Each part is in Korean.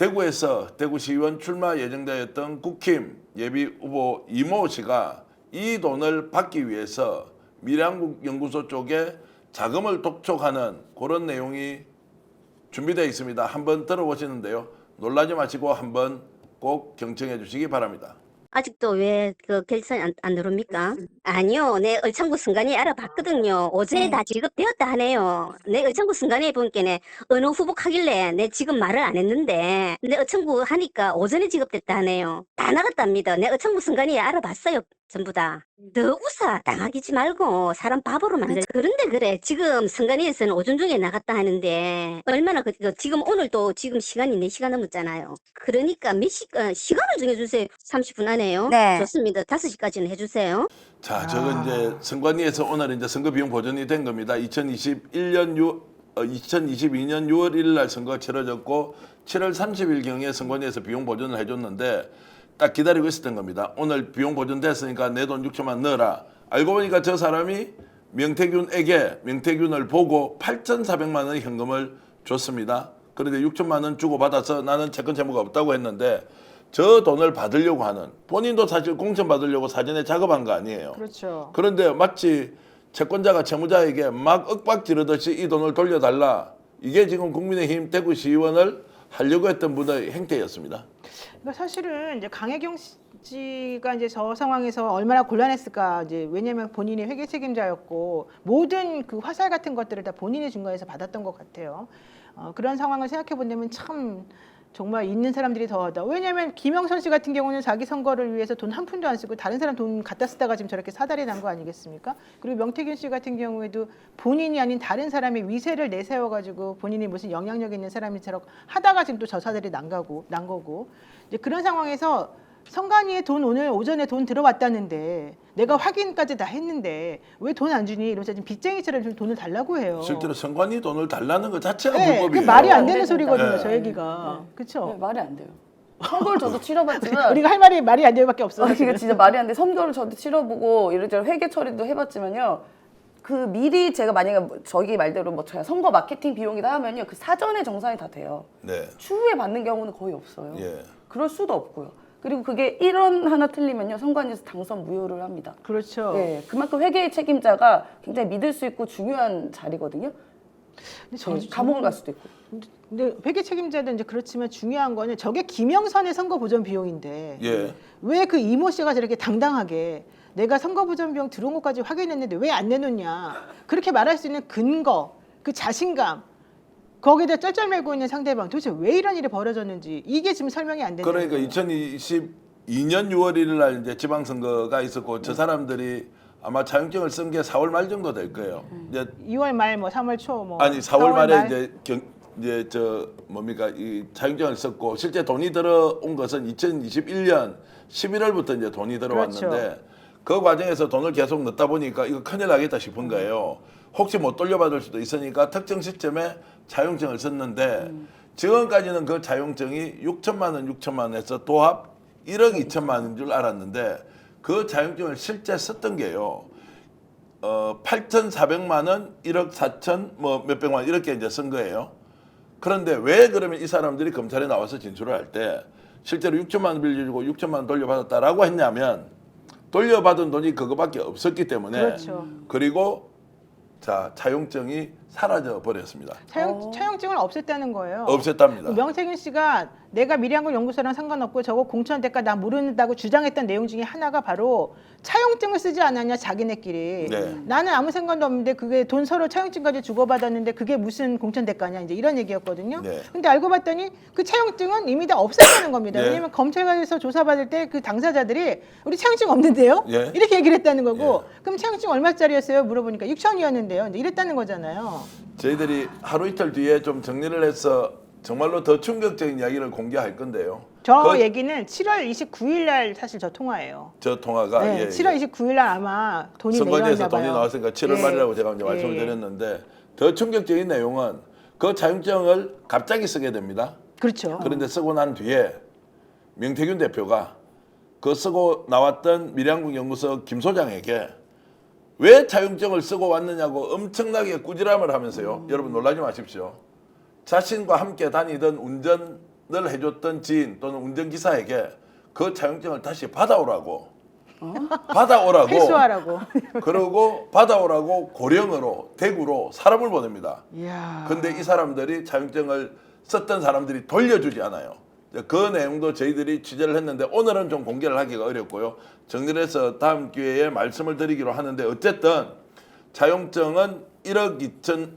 대구에서 대구시의원 출마 예정자였던 국힘 예비 후보 이모 씨가 이 돈을 받기 위해서 미래한국 연구소 쪽에 자금을 독촉하는 그런 내용이 준비되어 있습니다. 한번 들어보시는데요. 놀라지 마시고 한번 꼭 경청해 주시기 바랍니다. 아직도 왜 그 결산이 안 들어옵니까? 아니요, 내 얼창구 순간에 알아봤거든요. 오전에 다 지급되었다 하네요. 내 얼창구 순간에 보니까 어느 후보하길래 내 지금 말을 안 했는데 내 얼창구 하니까 오전에 지급됐다 하네요. 다 나갔답니다. 내 얼창구 순간에 알아봤어요. 전부 다. 더 우사 당하기지 말고 사람 바보로 만들. 그런데 그래 지금 선관위에서는 오전 중에 나갔다 하는데 얼마나 지금 오늘 또 지금 시간이 4시간 넘었잖아요. 그러니까 시간을 정해주세요. 30분 안에요. 네. 좋습니다. 5시까지는 해주세요. 자, 저건 이제 선관위에서 오늘 이제 선거 비용 보전이 된 겁니다. 2022년 6월 1일 날 선거가 치러졌고 7월 30일 경에 선관위에서 비용 보전을 해줬는데 딱 기다리고 있었던 겁니다. 오늘 비용 보전됐으니까 내 돈 6천만 넣어라. 알고 보니까 저 사람이 명태균을 보고 8,400만 원의 현금을 줬습니다. 그런데 6천만 원 주고 받아서 나는 채권 채무가 없다고 했는데 저 돈을 받으려고 하는, 본인도 사실 공천 받으려고 사전에 작업한 거 아니에요. 그렇죠. 그런데 마치 채권자가 채무자에게 막 윽박 지르듯이 이 돈을 돌려달라. 이게 지금 국민의힘 대구시의원을 하려고 했던 분의 행태였습니다. 그러니까 사실은 이제 강혜경 씨가 이제 저 상황에서 얼마나 곤란했을까. 이제 왜냐하면 본인이 회계 책임자였고 모든 그 화살 같은 것들을 다 본인이 중간에서 받았던 것 같아요. 그런 상황을 생각해 본다면 참 정말 있는 사람들이 더하다. 왜냐하면 김영선 씨 같은 경우는 자기 선거를 위해서 돈 한 푼도 안 쓰고 다른 사람 돈 갖다 쓰다가 지금 저렇게 사달이 난 거 아니겠습니까? 그리고 명태균 씨 같은 경우에도 본인이 아닌 다른 사람의 위세를 내세워가지고 본인이 무슨 영향력 있는 사람이처럼 하다가 지금 또 저 사달이 난 거고 이제 그런 상황에서 선관위에 돈 오늘 오전에 돈 들어왔다는데 내가 확인까지 다 했는데 왜 돈 안 주니? 이러면서 지금 빚쟁이처럼 좀 돈을 달라고 해요. 실제로 선관위 돈을 달라는 것 자체가 네, 불법이에요. 그게 말이 안 되는 네, 소리거든요. 네. 저 얘기가. 네, 그렇죠? 말이 안 돼요. 선거를 저도 치러봤지만 우리가 할 말이 안 되밖에 없어요. 이게 진짜 말이 안 돼. 선거를 저도 치러보고 이런저런 회계 처리도 해봤지만요. 그 미리 제가 만약에 저기 말대로 뭐 선거 마케팅 비용이다 하면요. 그 사전에 정산이 다 돼요. 네. 추후에 받는 경우는 거의 없어요. 예. 그럴 수도 없고요. 그리고 그게 1원 하나 틀리면요. 선관위에서 당선 무효를 합니다. 그렇죠. 네, 그만큼 회계 책임자가 굉장히 믿을 수 있고 중요한 자리거든요. 근데 감옥을 갈 수도 있고. 근데 회계 책임자도 이제 그렇지만 중요한 거는 저게 김영선의 선거 보전 비용인데 예. 왜 그 이모 씨가 저렇게 당당하게 내가 선거 보전 비용 들어온 것까지 확인했는데 왜 안 내놓냐 그렇게 말할 수 있는 근거, 그 자신감 거기에다 쩔쩔매고 있는 상대방 도대체 왜 이런 일이 벌어졌는지 이게 지금 설명이 안 되는 그러니까 거예요. 2022년 6월 1일 날 이제 지방선거가 있었고 저 사람들이 아마 자격증을 쓴 게 4월 말 정도 될 거예요. 이제 2월 말 뭐 3월 초 뭐 아니 4월 말에 말? 이제 저 뭡니까 이 자격증을 썼고 실제 돈이 들어온 것은 2021년 11월부터 이제 돈이 들어왔는데 그렇죠. 그 과정에서 돈을 계속 넣다 보니까 이거 큰일 나겠다 싶은 거예요. 혹시 못 돌려받을 수도 있으니까 특정 시점에 자격증을 썼는데 지금까지는 그 자격증이 6천만 원에서 도합 1억 2천만 원인 줄 알았는데 그 자격증을 실제 썼던 게요. 8,400만 원, 1억 4천 뭐 몇백만 원 이렇게 이제 쓴 거예요. 그런데 왜 그러면 이 사람들이 검찰에 나와서 진술을 할 때 실제로 6천만 원 빌려주고 6천만 원 돌려받았다라고 했냐면 돌려받은 돈이 그거밖에 없었기 때문에 그렇죠. 그리고 자 차용증이 사라져 버렸습니다. 차용증을 없앴다는 거예요. 없앴답니다. 명태균 씨가 내가 미래한국 연구소랑 상관없고 저거 공천 대가 나 모른다고 주장했던 내용 중에 하나가 바로 차용증을 쓰지 않았냐 자기네끼리. 네. 나는 아무 상관도 없는데 그게 돈 서로 차용증까지 주고받았는데 그게 무슨 공천 대가냐 이제 이런 얘기였거든요. 네. 근데 알고 봤더니 그 차용증은 이미 다 없었다는 겁니다. 네. 왜냐면 검찰에서 조사받을 때 그 당사자들이 우리 차용증 없는데요? 예. 이렇게 얘기를 했다는 거고 그럼 차용증 얼마짜리였어요? 물어보니까 6천이었는데요. 이제 이랬다는 거잖아요. 저희들이 하루 이틀 뒤에 좀 정리를 해서 정말로 더 충격적인 이야기를 공개할 건데요. 저 얘기는 7월 29일 날 사실 저 통화예요. 저 통화가 네, 7월 29일 날 아마 돈이 선관위에서 내려왔나 봐요. 돈이 나왔으니까 7월 예. 말이라고 제가 이제 말씀을 예. 드렸는데 더 충격적인 내용은 그 자격증을 갑자기 쓰게 됩니다. 그렇죠. 그런데 쓰고 난 뒤에 명태균 대표가 그 쓰고 나왔던 미래한국 연구소 김 소장에게 왜 자격증을 쓰고 왔느냐고 엄청나게 꾸지람을 하면서요. 여러분 놀라지 마십시오. 자신과 함께 다니던 운전 해줬던 지인 또는 운전기사에게 그 차용증을 다시 받아오라고. 받아오라고. 회수하라고. 그러고 받아오라고 고령으로 대구로 사람을 보냅니다. 이야. 근데 이 사람들이 차용증을 썼던 사람들이 돌려주지 않아요. 그 내용도 저희들이 취재를 했는데 오늘은 좀 공개를 하기가 어렵고요. 정리를 해서 다음 기회에 말씀을 드리기로 하는데 어쨌든 차용증은 1억 2천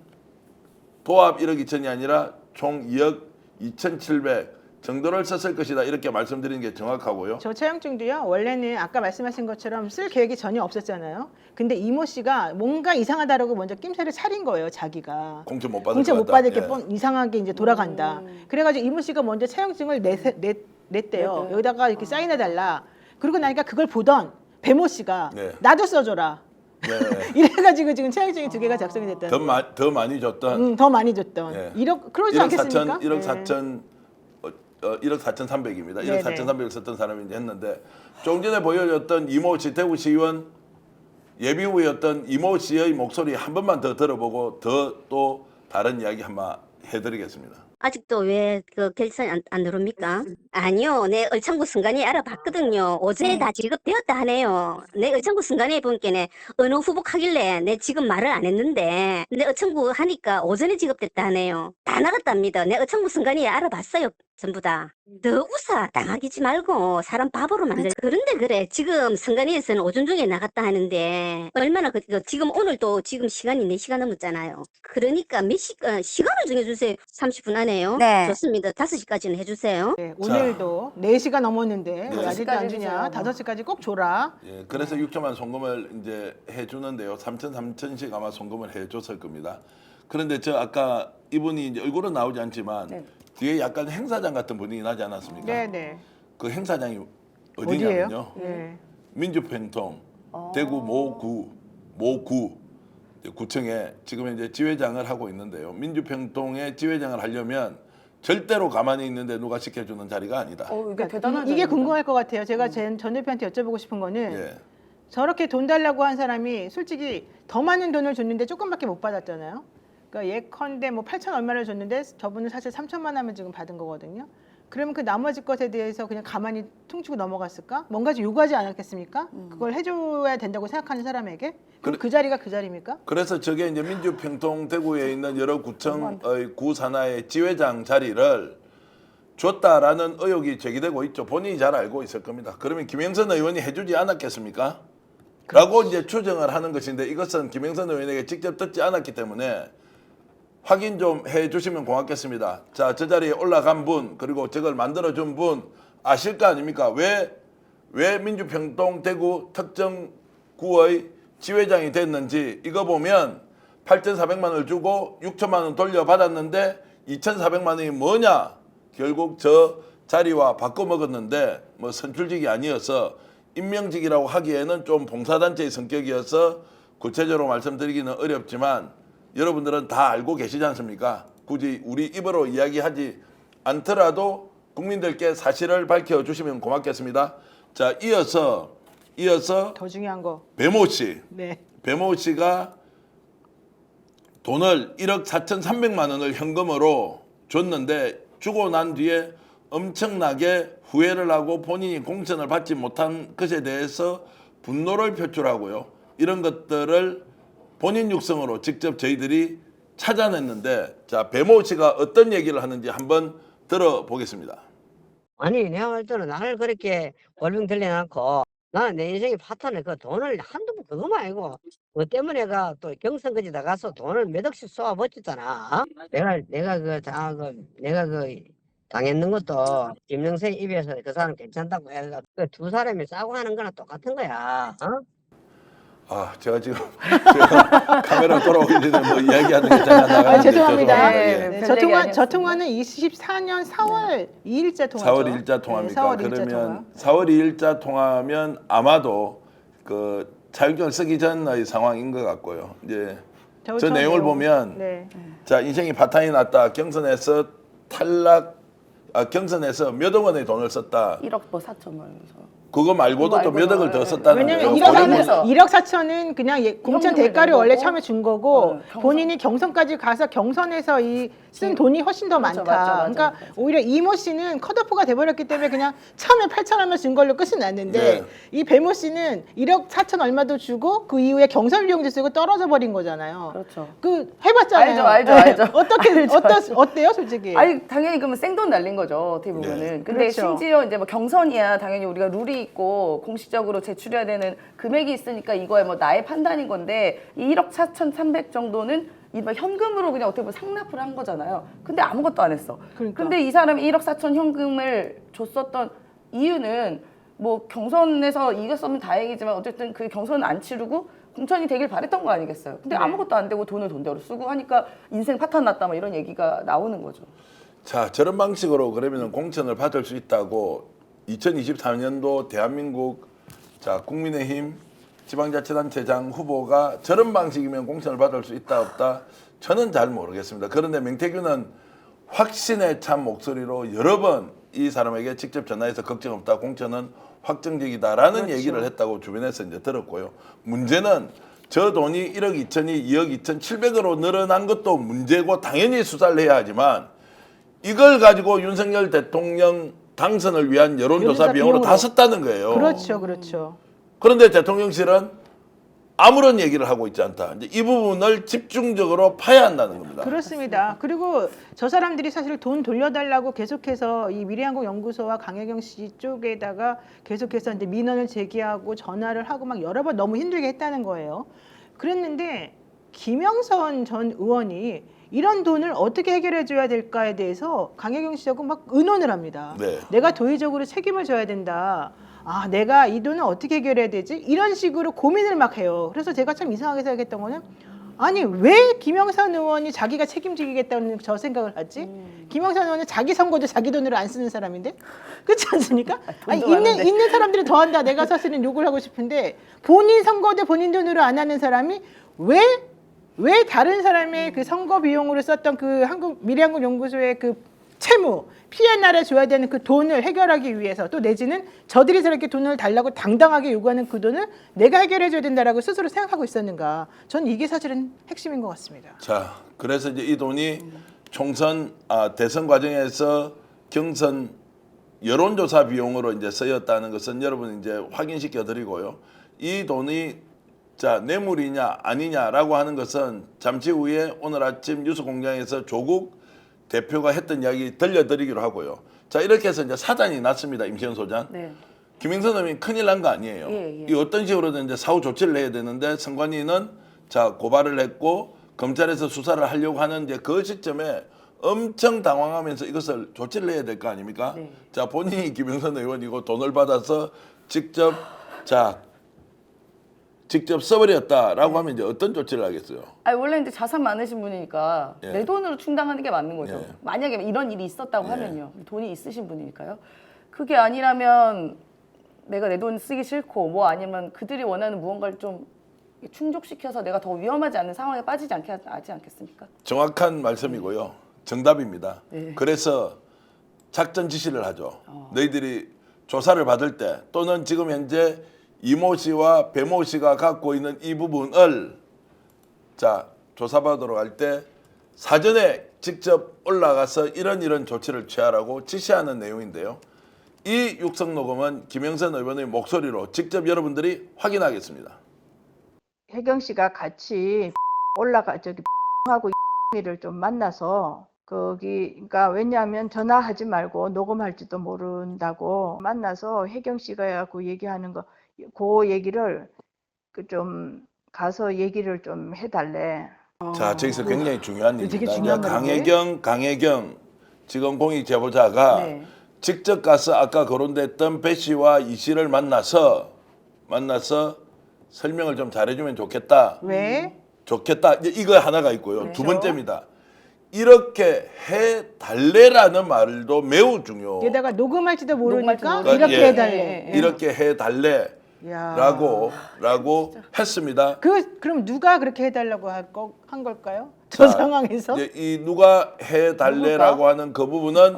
도합 1억 2천이 아니라 총 2억 2,700 정도를 썼을 것이다 이렇게 말씀드리는 게 정확하고요. 저 차용증도요. 원래는 아까 말씀하신 것처럼 쓸 계획이 전혀 없었잖아요. 근데 이모 씨가 뭔가 이상하다라고 먼저 낌새를 차린 거예요. 자기가. 공천 못 받을 공채 것 못 같다. 받을 게 예. 이상하게 이제 돌아간다. 그래가지고 이모 씨가 먼저 차용증을 냈대요. 여기다가 이렇게 사인해달라. 그러고 나니까 그걸 보던 배모 씨가 네. 나도 써줘라. 네. 이래가지고 지금 차용증이 2개가 작성이 됐다는 거예요. 더 많이 줬던 더 많이 줬던. 예. 1억 그러지 1억 않겠습니까? 4천 1억 네. 4천 1억 4,300입니다. 1억 네네. 4,300을 썼던 사람이 이제 했는데 조금 전에 보여줬던 이모 씨 대구시의원 예비 후보였던 이모 씨의 목소리 한 번만 더 들어보고 또 다른 이야기 한번 해드리겠습니다. 아직도 왜 그 결산 안 들어옵니까? 아니요, 내 얼창구 순간에 알아봤거든요. 어제 다 지급되었다 하네요. 내 얼창구 순간에 보니까 어느 후보하길래 내 지금 말을 안 했는데 내 얼창구 하니까 오전에 지급됐다 하네요. 다 나갔답니다. 내 얼창구 순간에 알아봤어요. 전부 다. 더 우사 당하기지 말고 사람 바보로 만들. 그런데 그래 지금 선관위에서는 오전 중에 나갔다 하는데 얼마나 지금 오늘도 지금 시간이 4시간 넘었잖아요. 그러니까 시간을 정해주세요. 30분 안에요. 네. 좋습니다. 5시까지는 해주세요. 네, 오늘도 4시가 넘었는데 왜 아직도 안 5시까지 주냐? 해주세요. 5시까지 꼭 줘라. 예, 그래서 6천만 송금을 이제 해주는데요. 3천씩 아마 송금을 해줬을 겁니다. 그런데 저 아까 이분이 이제 얼굴은 나오지 않지만 네. 뒤에 약간 행사장 같은 분위기 나지 않았습니까? 네네. 그 행사장이 어디예요? 어디냐면요. 네. 민주평통 대구 모구 구청에 지금 이제 지회장을 하고 있는데요. 민주평통에 지회장을 하려면 절대로 가만히 있는데 누가 시켜주는 자리가 아니다. 이게 대단한 이게 자리입니다. 궁금할 것 같아요. 제가 전 대표한테 여쭤보고 싶은 거는 예. 저렇게 돈 달라고 한 사람이 솔직히 더 많은 돈을 줬는데 조금밖에 못 받았잖아요. 그러니까 예컨대 뭐 8천 얼마를 줬는데 저분은 사실 3천만 원을 지금 받은 거거든요. 그러면 그 나머지 것에 대해서 그냥 가만히 퉁치고 넘어갔을까? 뭔가 좀 요구하지 않았겠습니까? 그걸 해줘야 된다고 생각하는 사람에게 그럼 그 자리가 그 자리입니까? 그래서 저게 이제 민주평통 대구에 있는 여러 구청의 구 산하의 지회장 자리를 줬다라는 의혹이 제기되고 있죠. 본인이 잘 알고 있을 겁니다. 그러면 김영선 의원이 해주지 않았겠습니까? 라고 이제 추정을 하는 것인데 이것은 김영선 의원에게 직접 듣지 않았기 때문에 확인 좀 해주시면 고맙겠습니다. 자, 저 자리에 올라간 분 그리고 저걸 만들어준 분 아실 거 아닙니까? 왜 민주평통 대구 특정구의 지회장이 됐는지 이거 보면 8,400만 원을 주고 6천만 원 돌려받았는데 2,400만 원이 뭐냐? 결국 저 자리와 바꿔먹었는데 뭐 선출직이 아니어서 임명직이라고 하기에는 좀 봉사단체의 성격이어서 구체적으로 말씀드리기는 어렵지만 여러분들은 다 알고 계시지 않습니까? 굳이 우리 입으로 이야기하지 않더라도 국민들께 사실을 밝혀주시면 고맙겠습니다. 자, 이어서 더 중요한 거. 배모 씨. 네. 배모 씨가 돈을 1억 4,300만 원을 현금으로 줬는데 주고 난 뒤에 엄청나게 후회를 하고 본인이 공천을 받지 못한 것에 대해서 분노를 표출하고요. 이런 것들을 본인 육성으로 직접 저희들이 찾아냈는데 자, 배모 씨가 어떤 얘기를 하는지 한번 들어보겠습니다. 아니 내가 볼 때는 나를 그렇게 월병 들려놓고 나는 내 인생의 파탄을 그 돈을 한두 번 그거만 아니고 뭐 때문에 또 경선까지 나가서 돈을 몇 억씩 쏘아 버텼잖아. 내가 당했는 것도 김영세 입에서 그 사람 괜찮다고 해가 그2 사람이 싸고 하는 거나 똑같은 거야. 어? 아, 제가 카메라 돌아오기 전에 뭐 이야기하는 게 잠깐 나가는데 죄송합니다. 예. 네, 별 저 얘기 통화 아니었습니다. 24년 4월 2일자 통화죠. 4월 2일자 통화입니까? 네, 4월 2일자 그러면 통화. 4월 2일자 통화면 아마도 그 차용증을 쓰기 전의 상황인 것 같고요. 이제 저 내용을 보면 네. 자, 인생이 바탕이 났다. 경선에서 탈락. 경선에서 몇억 원의 돈을 썼다. 1억 뭐 4천 원. 그거 말고도 또 몇 억을 더 썼다는 왜냐면 거예요. 1억, 경선에서. 1억 4천은 그냥 공천 현금을 대가를 낸 원래 거고. 처음에 준 거고 경선. 본인이 경선까지 가서 경선에서 쓴 돈이 훨씬 더 그렇죠, 많다. 맞죠, 그러니까 맞죠. 오히려 이모 씨는 컷오프가 돼버렸기 때문에 그냥 처음에 8천원만 준 걸로 끝이 났는데 네. 이 배모 씨는 1억 4천 얼마도 주고 그 이후에 경선 비용도 쓰고 떨어져 버린 거잖아요. 그렇죠. 그 해봤잖아요. 알죠, 네. 알죠. 어떻게 어때요, 솔직히? 아니 당연히 그러면 생돈 날린 거죠 어떻게 보면은. 네. 근데 그렇죠. 심지어 이제 뭐 경선이야 당연히 우리가 룰이 있고 공식적으로 제출해야 되는 금액이 있으니까 이거야 뭐 나의 판단인 건데 이 1억 4,300 정도는 뭐 현금으로 그냥 어떻게 보면 상납을 한 거잖아요. 근데 아무것도 안 했어. 그러니까. 근데 이 사람이 1억 4천 현금을 줬었던 이유는 뭐 경선에서 이겼으면 다행이지만 어쨌든 그 경선은 안 치르고 공천이 되길 바랬던 거 아니겠어요. 근데 네. 아무것도 안 되고 돈을 돈대로 쓰고 하니까 인생 파탄 났다 뭐 이런 얘기가 나오는 거죠. 자, 저런 방식으로 그러면 공천을 받을 수 있다고 2024년도 대한민국 자 국민의힘 지방자치단체장 후보가 저런 방식이면 공천을 받을 수 있다 없다 저는 잘 모르겠습니다. 그런데 명태균은 확신에 찬 목소리로 여러 번 이 사람에게 직접 전화해서 걱정 없다 공천은 확정적이다라는 그렇죠. 얘기를 했다고 주변에서 이제 들었고요. 문제는 저 돈이 1억 2천이 2억 2천 7백으로 늘어난 것도 문제고 당연히 수사를 해야 하지만 이걸 가지고 윤석열 대통령 당선을 위한 여론조사 여론조사 비용으로 다 비용으로. 썼다는 거예요. 그렇죠, 그렇죠. 그런데 대통령실은 아무런 얘기를 하고 있지 않다. 이제 이 부분을 집중적으로 파야 한다는 겁니다. 그렇습니다. 그리고 저 사람들이 사실 돈 돌려달라고 계속해서 이 미래한국연구소와 강혜경 씨 쪽에다가 계속해서 이제 민원을 제기하고 전화를 하고 막 여러 번 너무 힘들게 했다는 거예요. 그랬는데 김영선 전 의원이 이런 돈을 어떻게 해결해 줘야 될까에 대해서 강혜경 씨하고 막 의논을 합니다. 네. 내가 도의적으로 책임을 져야 된다. 아, 내가 이 돈을 어떻게 해결해야 되지? 이런 식으로 고민을 막 해요. 그래서 제가 참 이상하게 생각했던 거는 아니 왜 김영선 의원이 자기가 책임지겠다는 저 생각을 하지? 김영선 의원은 자기 선거도 자기 돈으로 안 쓰는 사람인데 그렇지 않습니까? 아니, 돈도 많은데. 있는 사람들이 더 한다. 내가 사실은 욕을 하고 싶은데 본인 선거도 본인 돈으로 안 하는 사람이 왜 다른 사람의 그 선거 비용으로 썼던 그 미래한국연구소의 그 채무 P&R에 줘야 되는 그 돈을 해결하기 위해서 또 내지는 저들이 저렇게 돈을 달라고 당당하게 요구하는 그 돈을 내가 해결해 줘야 된다라고 스스로 생각하고 있었는가? 전 이게 사실은 핵심인 것 같습니다. 자, 그래서 이제 이 돈이 총선 대선 과정에서 경선 여론조사 비용으로 이제 쓰였다는 것은 여러분 이제 확인시켜 드리고요. 이 돈이 자 뇌물이냐 아니냐라고 하는 것은 잠시 후에 오늘 아침 뉴스공장에서 조국 대표가 했던 이야기 들려드리기로 하고요. 자 이렇게 해서 이제 사단이 났습니다. 임시현 소장. 네. 김영선 의원이 큰일 난 거 아니에요. 예. 이 어떤 식으로든 이제 사후 조치를 해야 되는데 선관위는 자 고발을 했고 검찰에서 수사를 하려고 하는 이제 그 시점에 엄청 당황하면서 이것을 조치를 해야 될 거 아닙니까? 네. 자 본인이 김영선 의원이고 돈을 받아서 직접 써버렸다라고 하면 이제 어떤 조치를 하겠어요? 아니 원래 이제 자산 많으신 분이니까 예. 내 돈으로 충당하는 게 맞는 거죠. 예. 만약에 이런 일이 있었다고 예. 하면요. 돈이 있으신 분이니까요. 그게 아니라면 내가 내 돈 쓰기 싫고 뭐 아니면 그들이 원하는 무언가를 좀 충족시켜서 내가 더 위험하지 않은 상황에 빠지지 않겠습니까? 정확한 말씀이고요. 정답입니다. 네. 그래서 작전 지시를 하죠. 너희들이 조사를 받을 때 또는 지금 현재 이모 씨와 배모 씨가 갖고 있는 이 부분을 자 조사받으러 갈 때 사전에 직접 올라가서 이런 조치를 취하라고 지시하는 내용인데요. 이 육성 녹음은 김영선 의원의 목소리로 직접 여러분들이 확인하겠습니다. 혜경 씨가 같이 하고 이를 좀 만나서 거기 그러니까 왜냐하면 전화하지 말고 녹음할지도 모른다고 만나서 혜경 씨가 그 얘기하는 거 그 얘기를 그 좀 가서 얘기를 좀 해달래. 자, 저기서 굉장히 중요한 되게 일입니다. 중요한 이제 강혜경 지금 공익 제보자가 네. 직접 가서 아까 거론됐던 배 씨와 이 씨를 만나서 설명을 좀 잘해주면 좋겠다. 왜? 좋겠다. 이제 이거 하나가 있고요. 네. 두 번째입니다. 이렇게 해달래라는 말도 매우 중요. 게다가 녹음할지도 모르니까 녹음할지도 이렇게 예. 해달래. 이렇게 해달래라고 야. 했습니다. 그럼 누가 그렇게 해달라고 한 걸까요? 저 자, 상황에서? 이제 이 누가 해달래라고 하는 그 부분은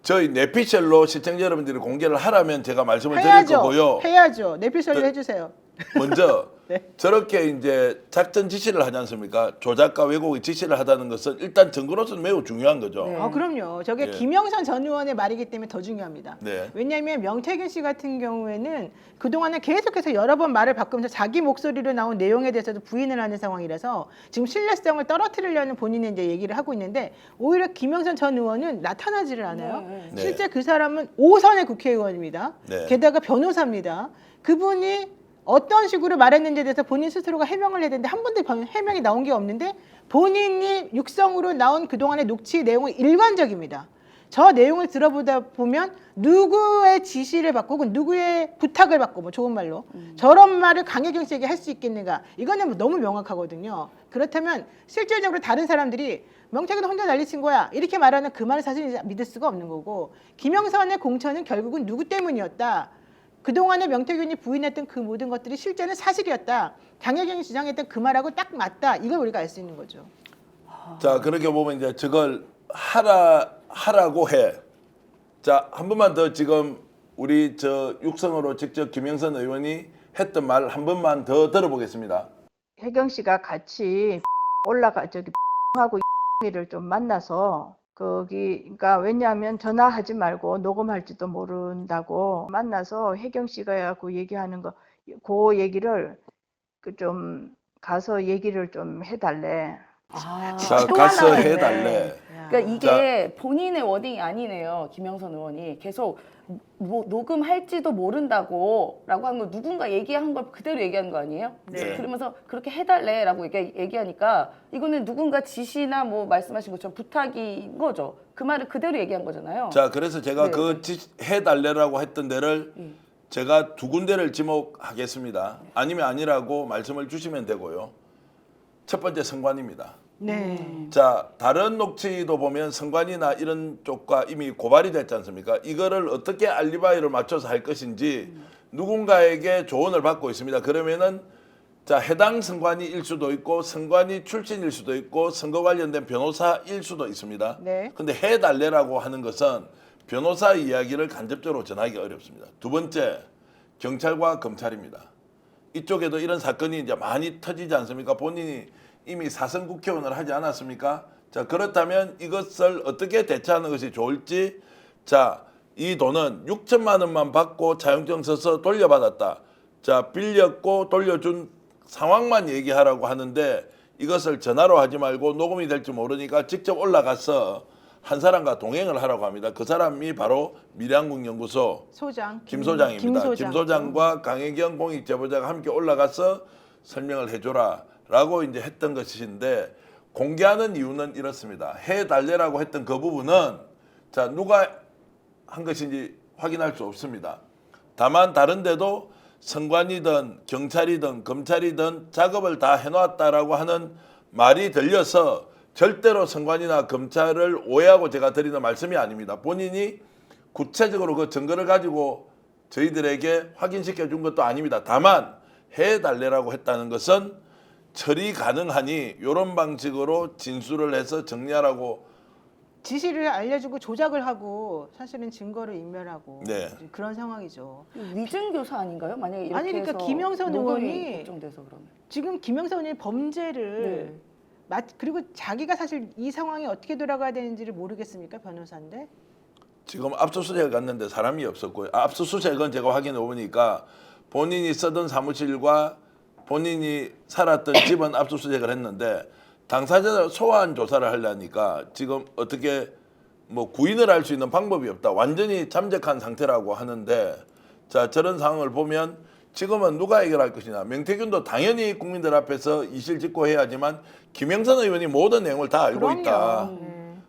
저희 내피셜로 시청자 여러분들이 공개를 하라면 제가 말씀을 드릴 해야죠. 거고요. 해야죠. 내피셜로 그- 해주세요. 먼저 네. 저렇게 이제 작전 지시를 하지 않습니까? 조작과 왜곡의 지시를 하다는 것은 일단 증거로서는 매우 중요한 거죠. 네. 그럼요. 저게 예. 김영선 전 의원의 말이기 때문에 더 중요합니다. 네. 왜냐하면 명태균 씨 같은 경우에는 그동안은 계속해서 여러 번 말을 바꾸면서 자기 목소리로 나온 내용에 대해서도 부인을 하는 상황이라서 지금 신뢰성을 떨어뜨리려는 본인의 이제 얘기를 하고 있는데 오히려 김영선 전 의원은 나타나지를 않아요. 네. 실제 그 사람은 5선의 국회의원입니다. 네. 게다가 변호사입니다. 그분이 어떤 식으로 말했는지에 대해서 본인 스스로가 해명을 해야 되는데 한 번도 해명이 나온 게 없는데 본인이 육성으로 나온 그동안의 녹취 내용은 일관적입니다. 저 내용을 들어보다 보면 누구의 지시를 받고 혹은 누구의 부탁을 받고 뭐 좋은 말로 저런 말을 강혜경 씨에게 할 수 있겠는가 이거는 너무 명확하거든요. 그렇다면 실질적으로 다른 사람들이 명태균 혼자 난리친 거야 이렇게 말하는 그 말을 사실 이제 믿을 수가 없는 거고 김영선의 공천은 결국은 누구 때문이었다. 그동안에 명태균이 부인했던 그 모든 것들이 실제는 사실이었다. 강혜경이 주장했던 그 말하고 딱 맞다. 이걸 우리가 알 수 있는 거죠. 자, 그렇게 보면 이제 저걸 하라고 해. 자, 한 번만 더 지금 우리 저 육성으로 직접 김영선 의원이 했던 말 한 번만 더 들어보겠습니다. 혜경 씨가 같이 올라가 저기 하고 이를 좀 만나서 거기 그러니까 왜냐하면 전화하지 말고 녹음할지도 모른다고 만나서 혜경 씨가 그 얘기하는 거 그 얘기를 그 좀 가서 얘기를 좀 해달래. 자, 또 가서 하나 있네. 해달래. 그러니까 이게 본인의 워딩이 아니네요. 김영선 의원이 계속 뭐 녹음할지도 모른다고라고 한 거 누군가 얘기한 걸 그대로 얘기한 거 아니에요? 네. 그러면서 그렇게 해달래라고 얘기하니까 이거는 누군가 지시나 뭐 말씀하신 것처럼 부탁인 거죠. 그 말을 그대로 얘기한 거잖아요. 자, 그래서 제가 네. 그 해달래라고 했던 데를 예. 제가 두 군데를 지목하겠습니다. 아니면 아니라고 말씀을 주시면 되고요. 첫 번째 선관입니다. 네. 자, 다른 녹취도 보면 선관위나 이런 쪽과 이미 고발이 됐지 않습니까? 이거를 어떻게 알리바이를 맞춰서 할 것인지 누군가에게 조언을 받고 있습니다. 그러면은 자, 해당 선관위일 수도 있고 선관위 출신일 수도 있고 선거 관련된 변호사일 수도 있습니다. 네. 근데 해달래라고 하는 것은 변호사 이야기를 간접적으로 전하기 어렵습니다. 두 번째, 경찰과 검찰입니다. 이쪽에도 이런 사건이 이제 많이 터지지 않습니까? 본인이 이미 사선 국회의원을 하지 않았습니까? 자, 그렇다면 이것을 어떻게 대처하는 것이 좋을지, 자, 이 돈은 6천만 원만 받고 차용증 써서 돌려받았다. 자, 빌렸고 돌려준 상황만 얘기하라고 하는데 이것을 전화로 하지 말고 녹음이 될지 모르니까 직접 올라가서 한 사람과 동행을 하라고 합니다. 그 사람이 바로 밀양국연구소 소장 김 소장입니다. 김 김 소장과 강혜경 공익 제보자가 함께 올라가서 설명을 해줘라 라고 이제 했던 것인데 공개하는 이유는 이렇습니다. 해달래라고 했던 그 부분은 자, 누가 한 것인지 확인할 수 없습니다. 다만 다른 데도 선관이든 경찰이든 검찰이든 작업을 다 해놓았다라고 하는 말이 들려서 절대로 선관위나 검찰을 오해하고 제가 드리는 말씀이 아닙니다. 본인이 구체적으로 그 증거를 가지고 저희들에게 확인시켜 준 것도 아닙니다. 다만 해달래라고 했다는 것은 처리 가능하니 이런 방식으로 진술을 해서 정리하라고. 지시를 알려주고 조작을 하고 사실은 증거를 인멸하고 네. 그런 상황이죠. 위증 교사 아닌가요? 만약에 이렇게 아니, 그러니까 해서 김영선 녹음이 의원이 결정돼서 그러면. 지금 김영선 의원이 범죄를 그리고 자기가 사실 이 상황이 어떻게 돌아가야 되는지를 모르겠습니까? 변호사인데. 지금 압수수색을 갔는데 사람이 없었고요. 압수수색은 제가 확인해 보니까 본인이 쓰던 사무실과 본인이 살았던 집은 압수수색을 했는데 당사자를 소환 조사를 하려니까 지금 어떻게 뭐 구인을 할 수 있는 방법이 없다. 완전히 잠적한 상태라고 하는데 자, 저런 상황을 보면 지금은 누가 해결할 것이냐. 명태균도 당연히 국민들 앞에서 이실직고해야지만 김영선 의원이 모든 내용을 다 알고 그럼요. 있다.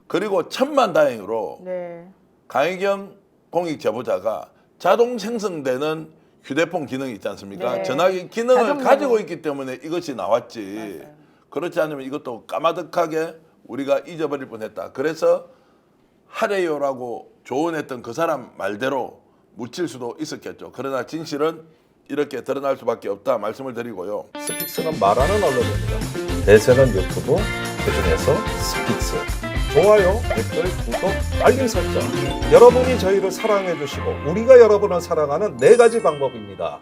그리고 천만다행으로 네. 강혜경 공익 제보자가 자동 생성되는 휴대폰 기능이 있지 않습니까? 네. 전화기 기능을 자동 가지고 메모. 있기 때문에 이것이 나왔지. 맞아요. 그렇지 않으면 이것도 까마득하게 우리가 잊어버릴 뻔했다. 그래서 하래요라고 조언했던 그 사람 말대로 묻힐 수도 있었겠죠. 그러나 진실은 이렇게 드러날 수밖에 없다 말씀을 드리고요. 스픽스는 말하는 언론입니다. 대세는 유튜브, 그중에서 스픽스. 좋아요, 댓글, 구독, 알림 설정. 여러분이 저희를 사랑해 주시고 우리가 여러분을 사랑하는 4가지 방법입니다.